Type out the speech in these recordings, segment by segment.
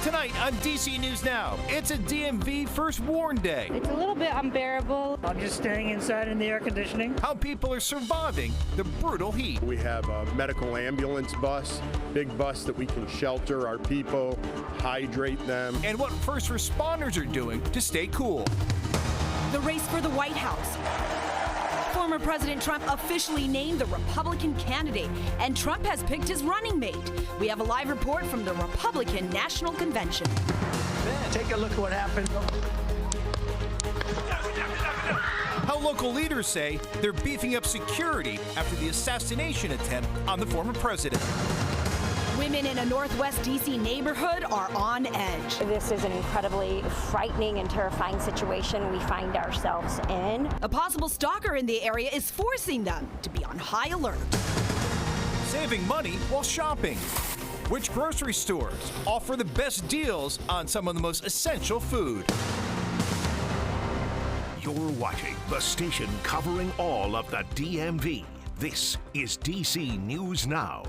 Tonight on DC News Now, it's a DMV First Warn Day. It's a little bit unbearable. I'm just staying inside in the air conditioning. How people are surviving the brutal heat. We have a medical ambulance bus, big bus that we can shelter our people, hydrate them. And what first responders are doing to stay cool. The race for the White House. Former President Trump officially named the Republican candidate, and Trump has picked his running mate. We have a live report from the Republican National Convention. Take a look at what happened. How local leaders say they're beefing up security after the assassination attempt on the former president. Women in a Northwest DC neighborhood are on edge. This is an incredibly frightening and terrifying situation we find ourselves in. A possible stalker in the area is forcing them to be on high alert. Saving money while shopping. Which grocery stores offer the best deals on some of the most essential food? You're watching the station covering all of the DMV. This is DC News Now.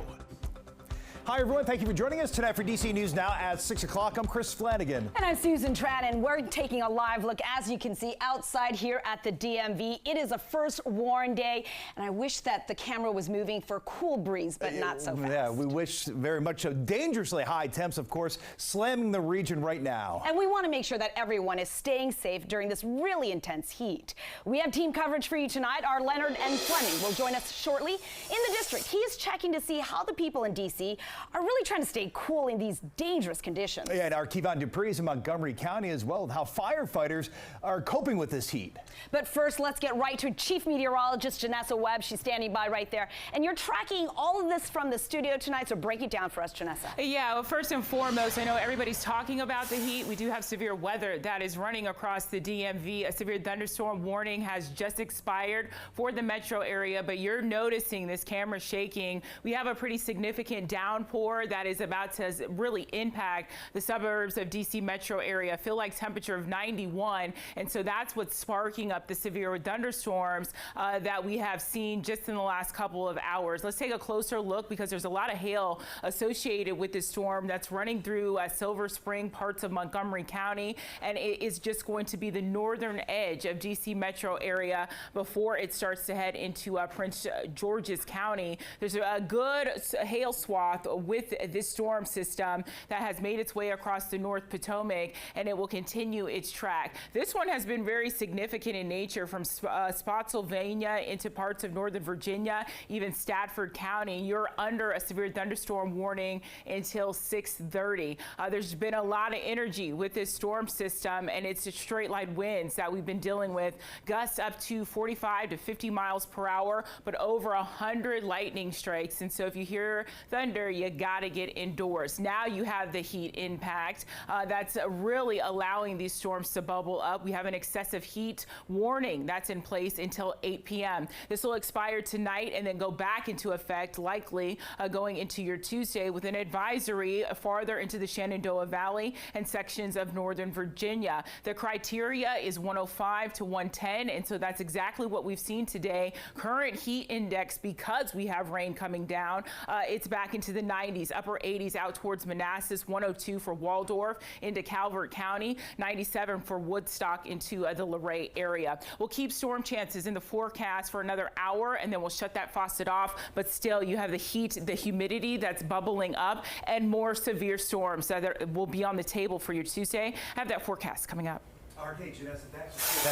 Hi, everyone. Thank you for joining us tonight for DC News Now at 6 o'clock. I'm Chris Flanagan. And I'm Susan Tratton. We're taking a live look, as you can see, outside here at the DMV. It is a first warn day, and I wish that the camera was moving for a cool breeze, but not so fast. Yeah, we wish very much so. Dangerously high temps, of course, slamming the region right now. And we want to make sure that everyone is staying safe during this really intense heat. We have team coverage for you tonight. Our Leonard and Fleming will join us shortly in the district. He is checking to see how the people in D.C. are really trying to stay cool in these dangerous conditions. Yeah, and our Kevon Dupree is in Montgomery County as well, how firefighters are coping with this heat. But first, let's get right to Chief Meteorologist Janessa Webb. She's standing by right there. And you're tracking all of this from the studio tonight, so break it down for us, Janessa. Yeah, well, first and foremost, I know everybody's talking about the heat. We do have severe weather that is running across the DMV. A severe thunderstorm warning has just expired for the metro area, but you're noticing this camera shaking. We have a pretty significant downpour that is about to really impact the suburbs of DC metro area. Feel like temperature of 91, and so that's what's sparking up the severe thunderstorms that we have seen just in the last couple of hours. Let's take a closer look because there's a lot of hail associated with this storm that's running through Silver Spring, parts of Montgomery County, and it is just going to be the northern edge of DC metro area before it starts to head into Prince George's County. There's a good hail swath with this storm system that has made its way across the North Potomac, and it will continue its track. This one has been very significant in nature from Spotsylvania into parts of Northern Virginia, even Stafford County. You're under a severe thunderstorm warning until 6:30. There's been a lot of energy with this storm system, and it's straight line winds that we've been dealing with. Gusts up to 45 to 50 miles per hour, but over 100 lightning strikes. And so if you hear thunder, you gotta get indoors. Now you have the heat impact that's really allowing these storms to bubble up. We have an excessive heat warning that's in place until 8 p.m. This will expire tonight and then go back into effect, likely going into your Tuesday, with an advisory farther into the Shenandoah Valley and sections of Northern Virginia. The criteria is 105 to 110, and so that's exactly what we've seen today. Current heat index, because we have rain coming down, it's back into the 90s, upper 80s out towards Manassas, 102 for Waldorf into Calvert County, 97 for Woodstock into the Luray area. We'll keep storm chances in the forecast for another hour, and then we'll shut that faucet off. But still, you have the heat, the humidity that's bubbling up, and more severe storms that will be on the table for your Tuesday. I have that forecast coming up.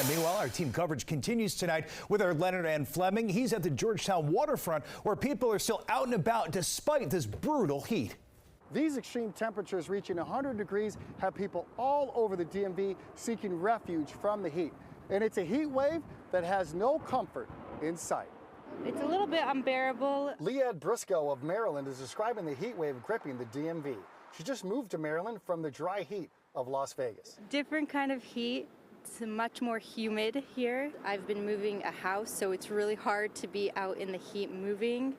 Meanwhile, our team coverage continues tonight with our Leonard and Fleming. He's at the Georgetown Waterfront, where people are still out and about despite this brutal heat. These extreme temperatures reaching 100 degrees have people all over the DMV seeking refuge from the heat. And it's a heat wave that has no comfort in sight. It's a little bit unbearable. Leanne Briscoe of Maryland is describing the heat wave gripping the DMV. She just moved to Maryland from the dry heat of Las Vegas. Different kind of heat. It's much more humid here. I've been moving a house, so it's really hard to be out in the heat moving.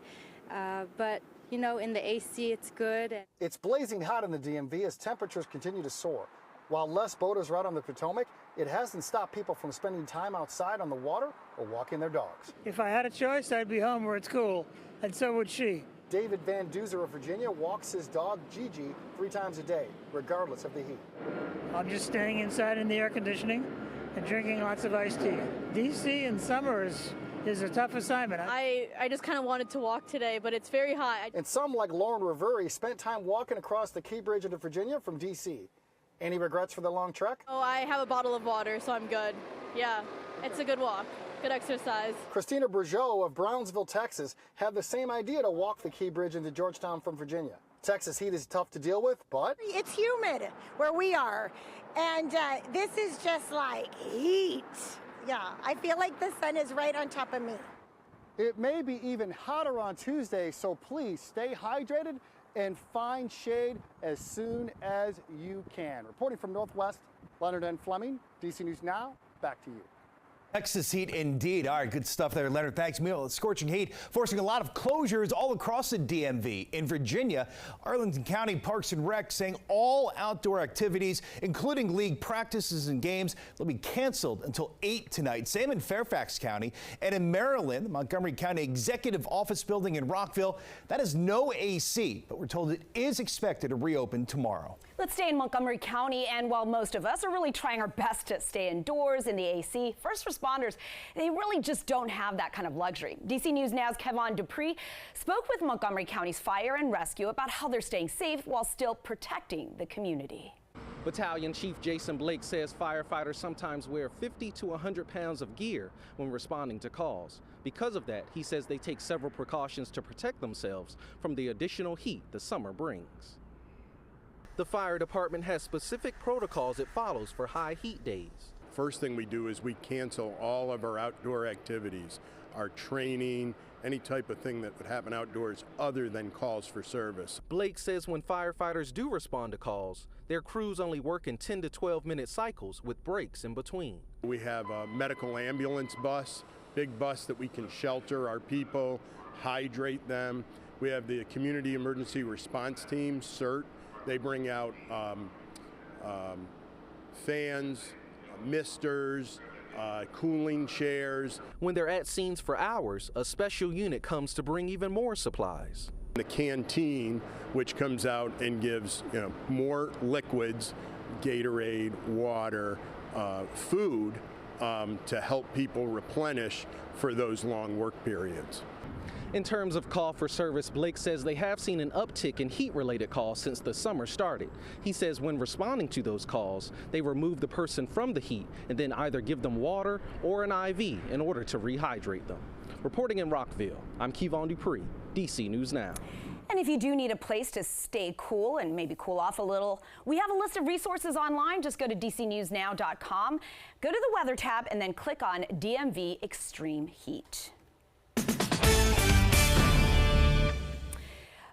But you know, in the AC, it's good. It's blazing hot in the DMV as temperatures continue to soar. While less boaters are out on the Potomac, it hasn't stopped people from spending time outside on the water or walking their dogs. If I had a choice, I'd be home where it's cool, and so would she. David Van Duzer of Virginia walks his dog Gigi 3 times a day, regardless of the heat. I'm just staying inside in the air conditioning and drinking lots of iced tea. DC in summer is a tough assignment. I just kind of wanted to walk today, but it's very hot. And some, like Lauren Riveri, spent time walking across the Key Bridge into Virginia from DC. Any regrets for the long trek? Oh, I have a bottle of water, so I'm good. Yeah, it's a good walk. Good exercise. Christina Bergeau of Brownsville, Texas, had the same idea to walk the Key Bridge into Georgetown from Virginia. Texas heat is tough to deal with, but it's humid where we are, and this is just like heat. Yeah, I feel like the sun is right on top of me. It may be even hotter on Tuesday, so please stay hydrated and find shade as soon as you can. Reporting from Northwest, Leonard N. Fleming, DC News Now, back to you. Texas heat indeed. All right, good stuff there, Leonard. Thanks. Meanwhile, scorching heat forcing a lot of closures all across the DMV. In Virginia, Arlington County Parks and Rec saying all outdoor activities, including league practices and games, will be canceled until 8 tonight. Same in Fairfax County. And in Maryland, the Montgomery County Executive Office Building in Rockville, that is no AC, but we're told it is expected to reopen tomorrow. Let's stay in Montgomery County, and while most of us are really trying our best to stay indoors in the AC, first responders, they really just don't have that kind of luxury. DC News Now's Kevon Dupree spoke with Montgomery County's Fire and Rescue about how they're staying safe while still protecting the community. Battalion Chief Jason Blake says firefighters sometimes wear 50 to 100 pounds of gear when responding to calls. Because of that, he says they take several precautions to protect themselves from the additional heat the summer brings. The fire department has specific protocols it follows for high heat days. First thing we do is we cancel all of our outdoor activities, our training, any type of thing that would happen outdoors other than calls for service. Blake says when firefighters do respond to calls, their crews only work in 10 to 12-minute cycles with breaks in between. We have a medical ambulance bus, big bus that we can shelter our people, hydrate them. We have the Community Emergency Response Team, CERT. They bring out fans, misters, cooling chairs. When they're at scenes for hours, a special unit comes to bring even more supplies. The canteen, which comes out and gives more liquids, Gatorade, water, food, to help people replenish for those long work periods. In terms of call for service, Blake says they have seen an uptick in heat-related calls since the summer started. He says when responding to those calls, they remove the person from the heat and then either give them water or an IV in order to rehydrate them. Reporting in Rockville, I'm Kevon Dupree, DC News Now. And if you do need a place to stay cool and maybe cool off a little, we have a list of resources online. Just go to dcnewsnow.com, go to the Weather tab, and then click on DMV Extreme Heat.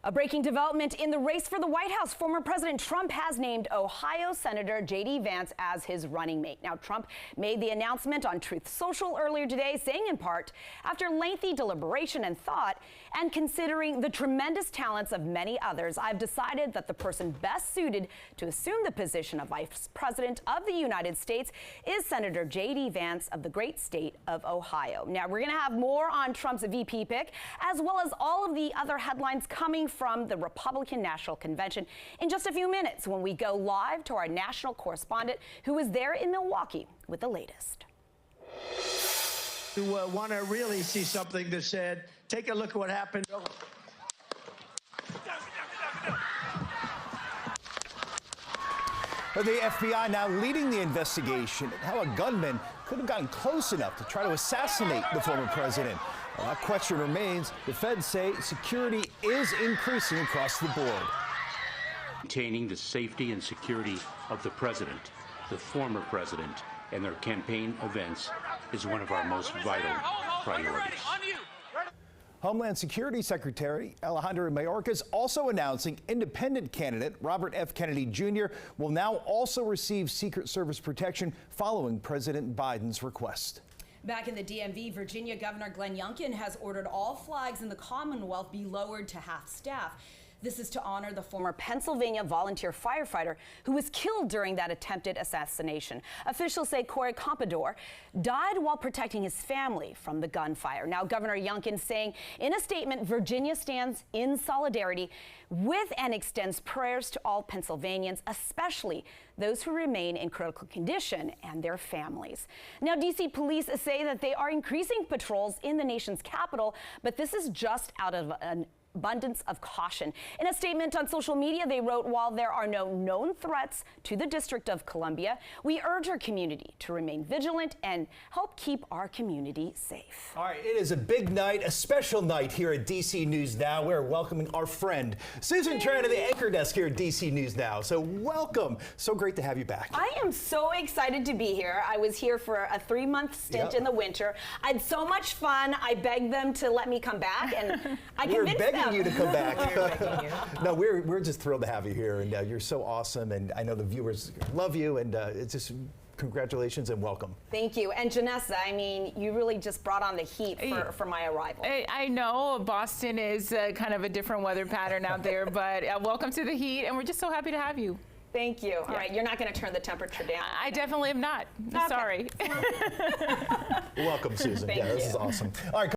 A breaking development in the race for the White House. Former President Trump has named Ohio Senator J.D. Vance as his running mate. Now, Trump made the announcement on Truth Social earlier today, saying in part, after lengthy deliberation and thought, and considering the tremendous talents of many others, I've decided that the person best suited to assume the position of Vice President of the United States is Senator J.D. Vance of the great state of Ohio. Now, we're going to have more on Trump's VP pick, as well as all of the other headlines coming from the Republican National Convention in just a few minutes when we go live to our national correspondent who is there in Milwaukee with the latest. You want to really see something that said, take a look at what happened. The FBI now leading the investigation at how a gunman could have gotten close enough to try to assassinate the former president. Well, that question remains. The feds say security is increasing across the board. Maintaining the safety and security of the president, the former president, and their campaign events is one of our most vital priorities. Homeland Security Secretary Alejandro Mayorkas also announcing independent candidate Robert F. Kennedy Jr. will now also receive Secret Service protection following President Biden's request. Back in the DMV, Virginia Governor Glenn Youngkin has ordered all flags in the Commonwealth be lowered to half staff. This is to honor the former Pennsylvania volunteer firefighter who was killed during that attempted assassination. Officials say Corey Campador died while protecting his family from the gunfire. Now, Governor Youngkin saying in a statement, Virginia stands in solidarity with and extends prayers to all Pennsylvanians, especially those who remain in critical condition and their families. Now, D.C. police say that they are increasing patrols in the nation's capital, but this is just out of an abundance of caution. In a statement on social media, they wrote, while there are no known threats to the District of Columbia, we urge our community to remain vigilant and help keep our community safe. All right, it is a big night, a special night here at DC News Now. We're welcoming our friend, Susan Tran, to the anchor desk here at DC News Now. So welcome. So great to have you back. I am so excited to be here. I was here for a 3-month stint in the winter. I had so much fun. I begged them to let me come back, and I convinced them. You to come back. No, we're just thrilled to have you here, and you're so awesome, and I know the viewers love you, and it's just congratulations and welcome. Thank you. And Janessa, I mean, you really just brought on the heat for my arrival. I know Boston is kind of a different weather pattern out there, but welcome to the heat, and we're just so happy to have you. Thank you. All right, you're not going to turn the temperature down. I definitely am not. Okay. Sorry. Welcome, Susan. Thank you. This is awesome. All right.